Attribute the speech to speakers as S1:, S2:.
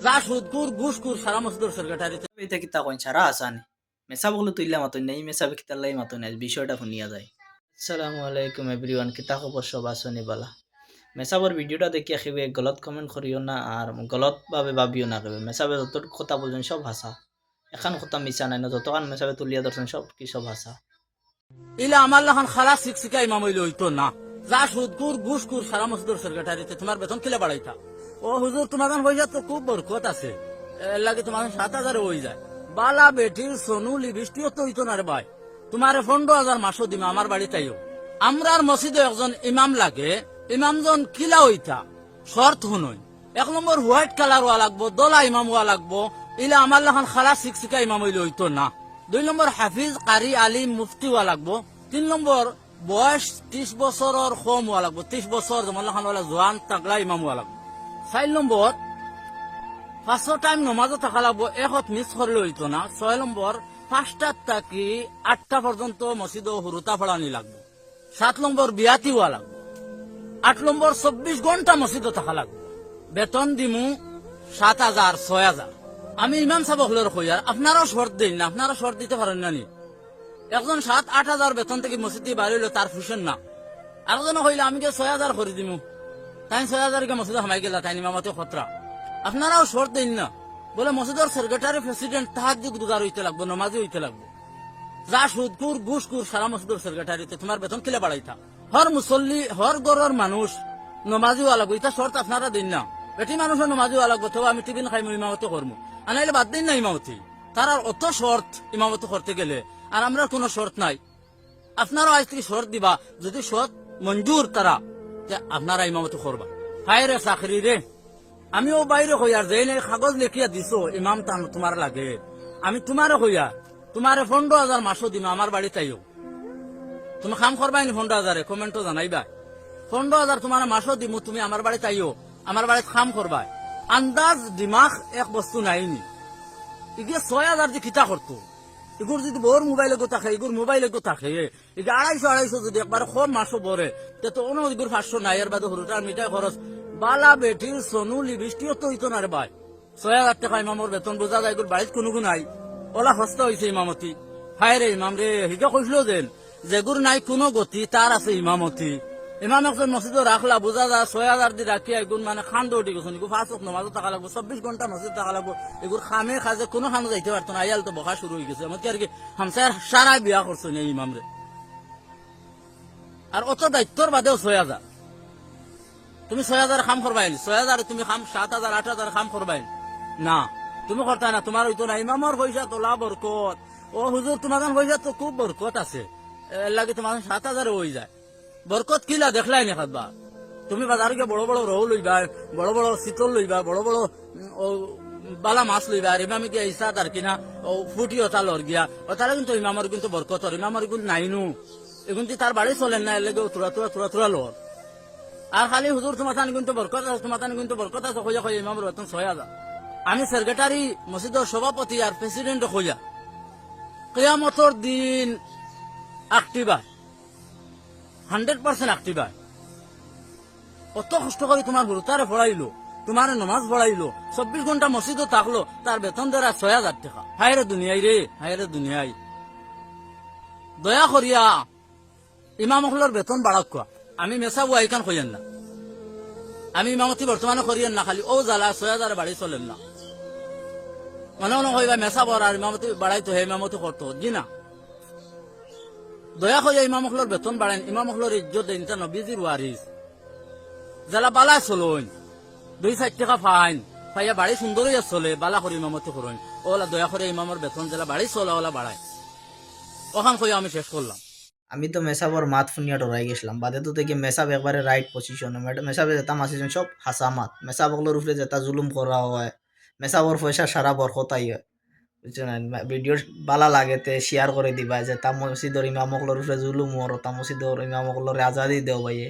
S1: যা সুদকুর ঘুষকুর সারা মসজিদের সেক্রেটারি
S2: এটা কিতা কইন ছাড়া আসানি মেসা বগলো তুইলা মাতই নাই মেসা কিতা লাই মাতই নাই বিষয়টা শুনিয়া যায়। আসসালামু আলাইকুম এভরিওয়ান, কিতা খবর সব আসনি বালা। মেসাবর ভিডিওটা দেখি আখিবে গলত কমেন্ট করিও না আর গলত ভাবে ভাবিও না কেবে। মেসাবে যতটুকু কথা বলছেন সব হাসা, এখন কথা মিশা নাই না, যতক্ষণ মেসাবে তুলিয়া ধরছেন সব কি সব হাসা।
S1: ইলা আমার লাখান খালা শিক্ষিকা ইমাম হইলে হইতো না। যা সুদকুর ঘুষকুর সারা মসজিদের সেক্রেটারিতে তোমার বেতন কিলে বাড়াইতা। ও হুজুর তোমার পয়সা তো খুব বরকত আছে, এর লাগে তোমার 7,000 হয়ে যায়। বালা বেটির সোনুলি বৃষ্টিও তো হইতো না রে ভাই। তোমার 15,000 মাসও দিমা আমার বাড়িতেও। আমরার মসজিদে একজন ইমাম লাগে, ইমামজন কিলা হইতা শর্ত হুনই। 1 নম্বর হোয়াইট কালার হওয়া লাগবো, দলা ইমাম হওয়া লাগবো। ইলা আমার লাখান খালা শিক্ষিকা ইমাম হইলে হইতো না। 2 নম্বর হাফিজ কারি আলিম মুফতি হওয়া লাগবো। 3 নম্বর বয়স 30 বছরের কম হওয়া লাগবো, 30 বছর যেমন লাখান জোয়ান তাগলা ইমাম হওয়া লাগবো। 4 নম্বর 5 টাইম নমাজও থাকা লাগবো, একত মিস করলে হইতো না। 6 নম্বর 5টার থাকি 8টা পর্যন্ত মসজিদ হুরুতা ফড়ানি লাগবো। 7 নম্বর বিয়াতি হওয়া লাগবো। 8 নম্বর 24 ঘন্টা মসজিদ থাকা লাগবো। বেতন দিমু 7,000 6,000। আমি ইমাম সাহেব হলের কইয়ার আপনারাও শর্ত দিন না, আপনারা শর্ত দিতে পারেন না নি? একজন 7-8 হাজার বেতন থেকে মসজিদে বাইরে হইলো তার ফুসেন না, আরেকজন হইলে আমি 6,000 করে দিমু, তাই 6,000 মসজিদে হামাই গেলা তাই ইমামতে খতরা। আপনারাও শর্ত দিন না, বলে মসজিদের সেক্রেটারি প্রেসিডেন্ট তাহাজ্জুদ গুজার হইতে লাগবো, নমাজি হইতে লাগবো। যা সুদকুর ঘুষকুর সারা মসজিদের সেক্রেটারিতে তোমার বেতন কিলে বাড়াইতা। হর মুসল্লি হর গরর মানুষ নমাজি হওয়া লাগবো, এটা শর্ত আপনারা দিন না। বেটি মানুষের নমাজি হওয়া লাগবো, তো আমি টিফিন খাইমু ইমামতি করবো, আনাইলে বাদ দিন না ইমামতি। তার অত শর্ত ইমামতি করতে গেলে, আর আমরা কোনো শর্ত নাই। আপনারা আজ থেকে শর্ত দিবা, যদি শর্ত মঞ্জুর তারা আপনারা ইমামতি করবা। হায় রে চাকরি রে, আমিও বাইরে হইয়ার যে কাগজ লেখিয়া দিছো ইমাম তান তোমার লাগে, আমি তোমারে হইয়া তোমারে 15,000 মাসও দিম আমার বাড়ি তাইও। তুমি কাম করবাই নি 15,000 কমেন্টও জানাইবা। 15,000 তোমার মাসও দিমু, তুমি আমার বাড়ি তাইও, আমার বাড়িতে কাম করবা। আন্দাজ দিমাগ এক বস্তু নাইনি। ইগিয়ে 6,000 যে খিতা করতো, এগুর যদি বোর মোবাইলে গো থাকে, এগুর মোবাইলে গো থাকে, এগুলো 250 যদি একবার কম মাসও বরে, তো অন্য এগুর 500 নাই, এর বাদে হরুটার মিঠাই খরচ। বালা বেটির সোনুলি বৃষ্টিও তো হইতো না রে ভাই। 6,000 টাকা ইমামর বেতন বোঝা যায়, এগুর বাড়িতে কোনো নাই, ওলা হস্তা হয়েছে ইমামতি। হায় রে ইমাম রে, হিজা কইছিল যেগুর নাই কোনো গতি তার আছে ইমামতি। ইমাম একজন মসজিদ রাখলা, বোঝা যায় 6,000 দি রাখি এগুন মানে খান্ড উঠি গেছেন, এগুলো 5 ওয়াক্ত নামাজও টাকা লাগবো, 24 ঘন্টা মসজিদ টাকা লাগবো। এগুলো খামে খাজে কোনো খানো যাইতে পারতো না, আইয়াল তো বকা শুরু হয়ে গেছে। এমনকি আর কি হামসার সারা বিয়া করছেন এই ইমাম রে। আর অত দায়িত্বর বাদেও 6,000, তুমি 6,000 খাম করবাইন, 6,000 তুমি খাম 7,000 8,000 খাম করবাইন না, তুমি করতা না, তোমার হইতো না। ইমামর পয়সা তোলা বরকত। ও হুজুর তোমার পয়সা তো খুব বরকত আছে, এর লাগে তোমার 7,000 হয়ে যায়। বরকত কিলা দেখলাই না খাদবা। তুমি বাজারে গিয়ে বড় বড় রৌ লইবা, বড় বড় শীতল লইবা, বড় বড় বালা মাছ লইবা। আর ইমামে গিয়া ইসা তার কিনা ও ফুটি ওটা লর গিয়া, ওটারে কিন্তু ইমামর কিন্তু বরকতর, ইমামর কিন্তু নাইনু, এখন তার বাড়ি চলেন না, এর লাগে তুরা লর। আর খালি হুজুর তোমার কিন্তু বরকত আছে, তোমার কিন্তু বরকত আছে কইয়া কই ইমামর বেতন 6,000। আমি সেক্রেটারি মসজিদের সভাপতি আর প্রেসিডেন্ট কইয়া কিয়ামতর দিন আকটিবা 100% আকটিবা। কত কষ্ট করে তোমার হুরুতারে পড়াইলো, তোমার নমাজ পড়াইলো, 24 ঘন্টা মসজিদও থাকলো, তার বেতন দেরা 6,000 টাকা। হায়রে দুনিয়ায় রে, হায়রে দুনিয়ায়। দয়া করিয়া ইমাম হলের বেতন বাড়াক। আমি মেসাবু আইকান কইয়েন না, আমি ইমামতি বর্তমানে করিয়েন না, খালি ও জ্বালা 6,000 বাড়ি চলেন না। মনে মনে কইবা মেসা বড় আর ইমামতি বাড়াইতো, হে ইমামতি করতো জি না। দয়া করিয়া ইমাম হলের বেতন বাড়াইন, ইমাম হলের ইজ্জত দেন, তা নবীজির ওয়ারিস। যারা বালা চলুন 2-4 টাকা ফাইন পাইয়া বাড়ি সুন্দর হইয়া চলে, বালা করে ইমামতি করুন, ওলা দয়া করে ইমামের বেতন যারা বাড়ি চলে ওলা বাড়ায়। ওখান কইয়া আমি শেষ করলাম।
S2: আমি তো মেসাবর মাত শুনিয়া ডরাই গেছিলাম, বাদে তো দেখি মেসাব একবারে রাইট পজিশন, মেসাবে যেতা মাসিজন সব হাসা মাত, মেসাবগুলোর উপরে যেটা জুলুম করা হয়, মেসাবর পয়সা সারা বরকতাই হয়, বুঝছো না। ভিডিও বালা লাগেতে শেয়ার করে দিবা, যে তা মসজিদর ইমামগুলোর উপরে জুলুম ওর, তা মসজিদর ইমামগুলোর আজাদি দেও ভাইয়ে।